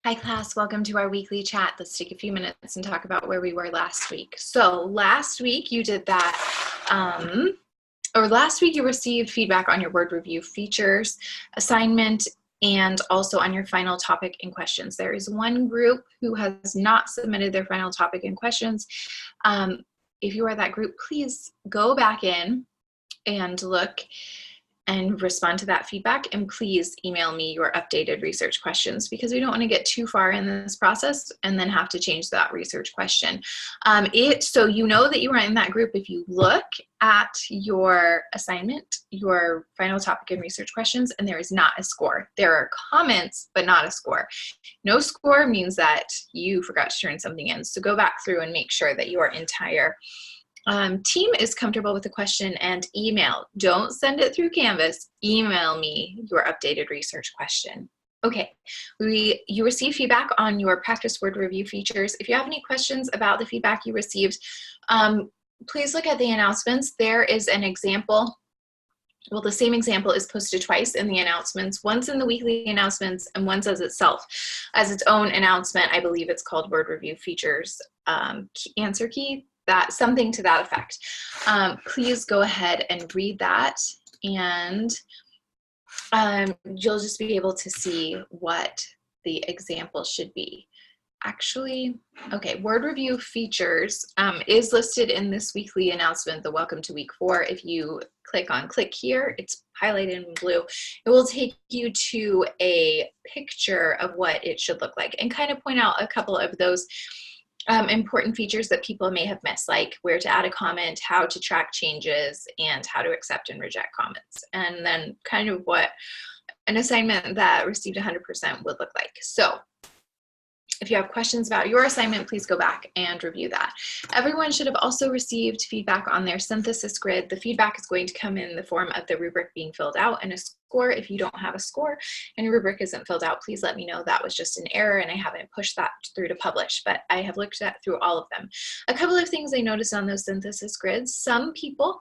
Hi class, welcome to our weekly chat. Let's take a few minutes and talk about where we were last week. So last week you did that, or last week you received feedback on your word review features assignment and also on your final topic and questions. There is one group who has not submitted their final topic and questions. If you are that group, please go back in and look and respond to that feedback, and please email me your updated research questions because we don't want to get too far in this process and then have to change that research question. So you know that you are in that group if you look at your assignment, your final topic and research questions, and there is not a score. There are comments, but not a score. No score means that you forgot to turn something in. So go back through and make sure that your entire team is comfortable with the question and email. Don't send it through Canvas. Email me your updated research question. Okay, you received feedback on your practice word review features. If you have any questions about the feedback you received, please look at the announcements. There is an example. Well, the same example is posted twice in the announcements, once in the weekly announcements and once as itself, as its own announcement. I believe it's called Word Review Features Answer Key. That something to that effect. Please go ahead and read that, and you'll just be able to see what the example should be. Actually, okay, word review features is listed in this weekly announcement, the Welcome to Week 4. If you click here, it's highlighted in blue. It will take you to a picture of what it should look like and kind of point out a couple of those important features that people may have missed, like where to add a comment, how to track changes, and how to accept and reject comments. And then kind of what an assignment that received 100% would look like. So if you have questions about your assignment, please go back and review that. Everyone should have also received feedback on their synthesis grid. The feedback is going to come in the form of the rubric being filled out and a score. If you don't have a score and your rubric isn't filled out, please let me know. That was just an error and I haven't pushed that through to publish, but I have looked through all of them. A couple of things I noticed on those synthesis grids. Some people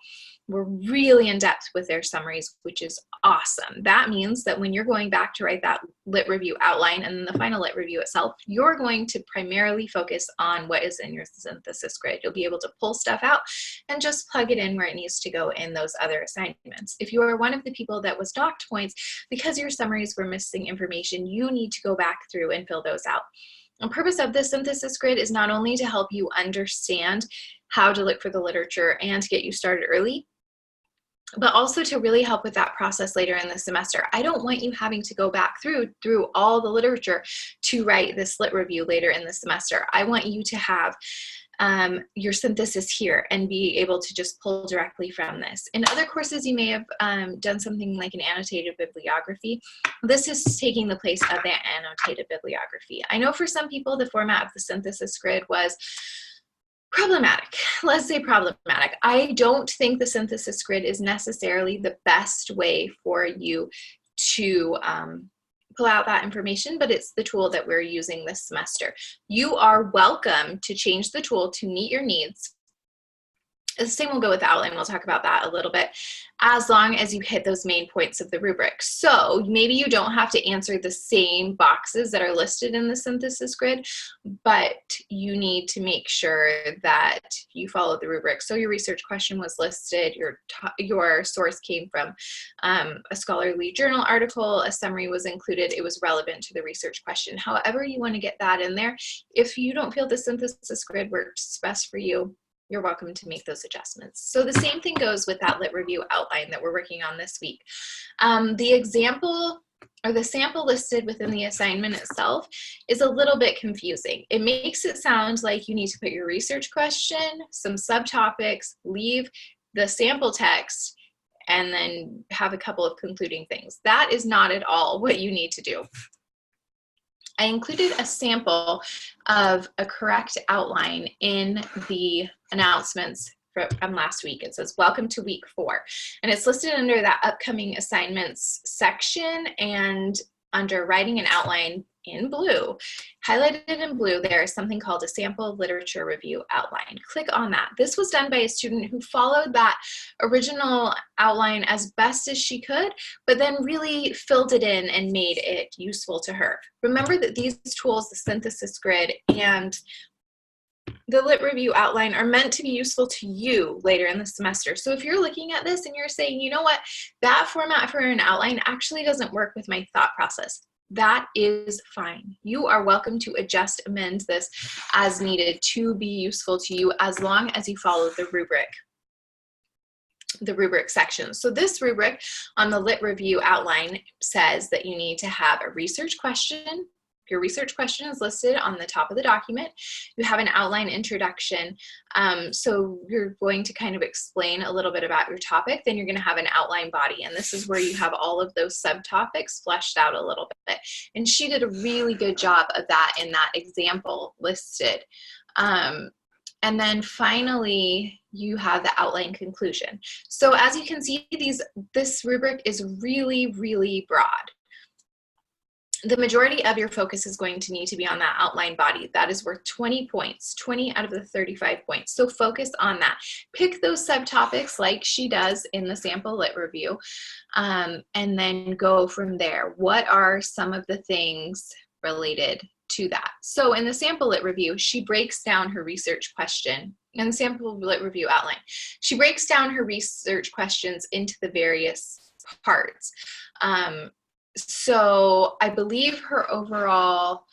were really in depth with their summaries, which is awesome. That means that when you're going back to write that lit review outline and then the final lit review itself, you're going to primarily focus on what is in your synthesis grid. You'll be able to pull stuff out and just plug it in where it needs to go in those other assignments. If you are one of the people that was docked points because your summaries were missing information, you need to go back through and fill those out. The purpose of this synthesis grid is not only to help you understand how to look for the literature and to get you started early, but also to really help with that process later in the semester. I don't want you having to go back through all the literature to write this lit review later in the semester. I want you to have your synthesis here and be able to just pull directly from this. In other courses, you may have done something like an annotated bibliography. This is taking the place of that annotated bibliography. I know for some people, the format of the synthesis grid was problematic. Let's say problematic. I don't think the synthesis grid is necessarily the best way for you to pull out that information, but it's the tool that we're using this semester. You are welcome to change the tool to meet your needs. The same will go with the outline. We'll talk about that a little bit, as long as you hit those main points of the rubric. So maybe you don't have to answer the same boxes that are listed in the synthesis grid, but you need to make sure that you follow the rubric. So your research question was listed, your source came from a scholarly journal article, a summary was included, it was relevant to the research question. However you want to get that in there, if you don't feel the synthesis grid works best for you, you're welcome to make those adjustments. So the same thing goes with that lit review outline that we're working on this week. The example or the sample listed within the assignment itself is a little bit confusing. It makes it sound like you need to put your research question, some subtopics, leave the sample text, and then have a couple of concluding things. That is not at all what you need to do. I included a sample of a correct outline in the announcements from last week. It says, welcome to week 4. And it's listed under that upcoming assignments section. And under writing an outline in blue, highlighted in blue, there is something called a sample literature review outline. Click on that. This was done by a student who followed that original outline as best as she could, but then really filled it in and made it useful to her. Remember that these tools, the synthesis grid and the lit review outline, are meant to be useful to you later in the semester. So if you're looking at this and you're saying, you know what, that format for an outline actually doesn't work with my thought process, that is fine. You are welcome to adjust, amend this as needed to be useful to you, as long as you follow the rubric section. So this rubric on the lit review outline says that you need to have a research question. Your research question is listed on the top of the document. You have an outline introduction. So you're going to kind of explain a little bit about your topic. Then you're going to have an outline body. And this is where you have all of those subtopics fleshed out a little bit. And she did a really good job of that in that example listed. And then finally, you have the outline conclusion. So as you can see, this rubric is really, really broad. The majority of your focus is going to need to be on that outline body. That is worth 20 points, 20 out of the 35 points. So focus on that. Pick those subtopics like she does in the sample lit review, and then go from there. What are some of the things related to that? So in the sample lit review, she breaks down her research question. In the sample lit review outline, she breaks down her research questions into the various parts. So I believe her overall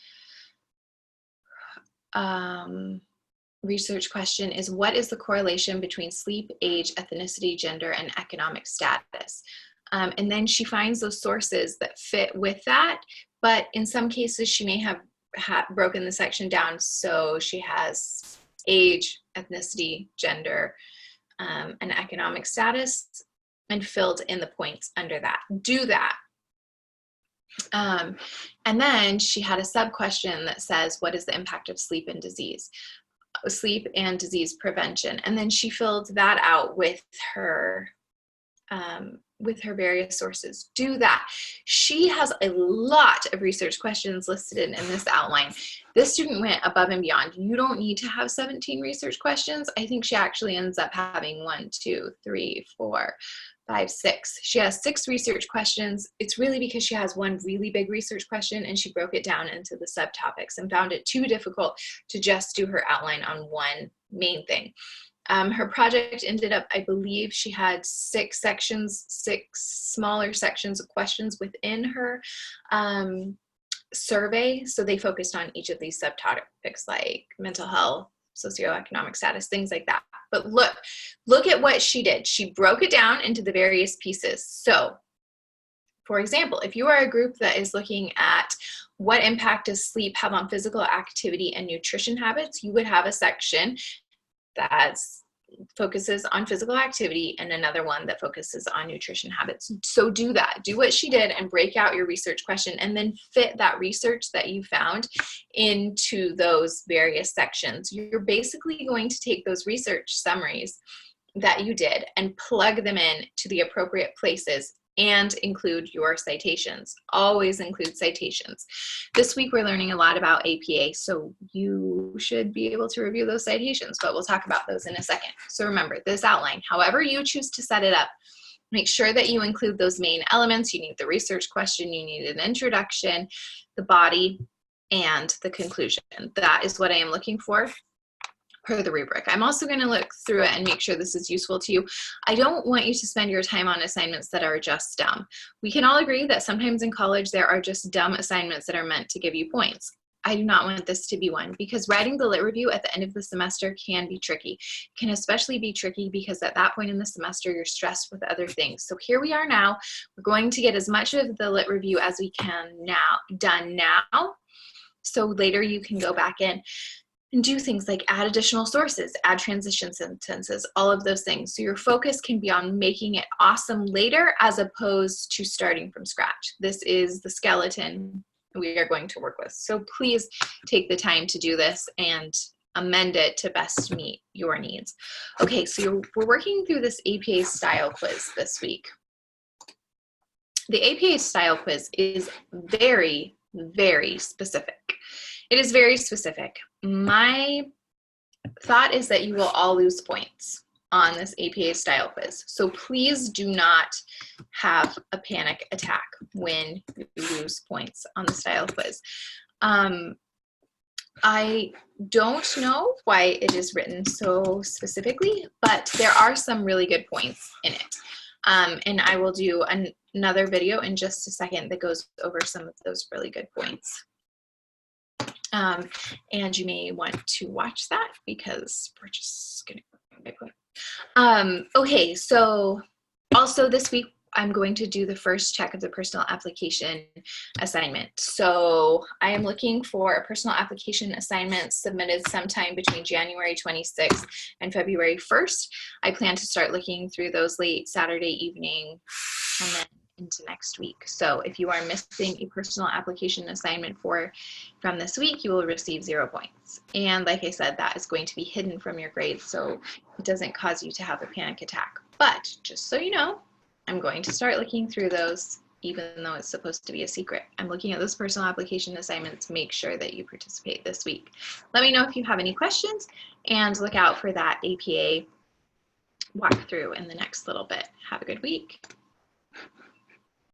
research question is, what is the correlation between sleep, age, ethnicity, gender, and economic status? And then she finds those sources that fit with that, but in some cases she may have broken the section down so she has age, ethnicity, gender, and economic status, and filled in the points under that. Do that. And then she had a sub-question that says, what is the impact of sleep and disease prevention? And then she filled that out with her various sources. Do that. She has a lot of research questions listed in this outline. This student went above and beyond. You don't need to have 17 research questions. I think she actually ends up having 1, 2, 3, 4, 5, 6. She has 6 research questions. It's really because she has one really big research question and she broke it down into the subtopics and found it too difficult to just do her outline on one main thing. Her project ended up, I believe she had 6 sections, 6 smaller sections of questions within her survey. So they focused on each of these subtopics like mental health, socioeconomic status, things like that. But look at what she did. She broke it down into the various pieces. So, for example, if you are a group that is looking at what impact does sleep have on physical activity and nutrition habits, you would have a section that focuses on physical activity and another one that focuses on nutrition habits. So do that. Do what she did and break out your research question and then fit that research that you found into those various sections. You're basically going to take those research summaries that you did and plug them in to the appropriate places and include your citations. Always include citations. This week we're learning a lot about APA, so you should be able to review those citations, but we'll talk about those in a second. So remember, this outline, however you choose to set it up, make sure that you include those main elements. You need the research question, you need an introduction, the body, and the conclusion. That is what I am looking for per the rubric. I'm also going to look through it and make sure this is useful to you. I don't want you to spend your time on assignments that are just dumb. We can all agree that sometimes in college there are just dumb assignments that are meant to give you points. I do not want this to be one, because writing the lit review at the end of the semester can be tricky. It can especially be tricky because at that point in the semester you're stressed with other things. So here we are now. We're going to get as much of the lit review as we can done now. So later you can go back in and do things like add additional sources, add transition sentences, all of those things. So your focus can be on making it awesome later as opposed to starting from scratch. This is the skeleton we are going to work with. So please take the time to do this and amend it to best meet your needs. Okay, so we're working through this APA style quiz this week. The APA style quiz is very, very specific. It is very specific. My thought is that you will all lose points on this APA style quiz. So please do not have a panic attack when you lose points on the style quiz. I don't know why it is written so specifically, but there are some really good points in it. And I will do another video in just a second that goes over some of those really good points. And you may want to watch that because we're just gonna go Bitcoin. Okay, so also this week I'm going to do the first check of the personal application assignment. So I am looking for a personal application assignment submitted sometime between January 26th and February 1st. I plan to start looking through those late Saturday evening and then into next week. So if you are missing a personal application assignment from this week, you will receive 0 points. And like I said, that is going to be hidden from your grades, so it doesn't cause you to have a panic attack. But just so you know, I'm going to start looking through those, even though it's supposed to be a secret. I'm looking at those personal application assignments. Make sure that you participate this week. Let me know if you have any questions, and look out for that APA walkthrough in the next little bit. Have a good week.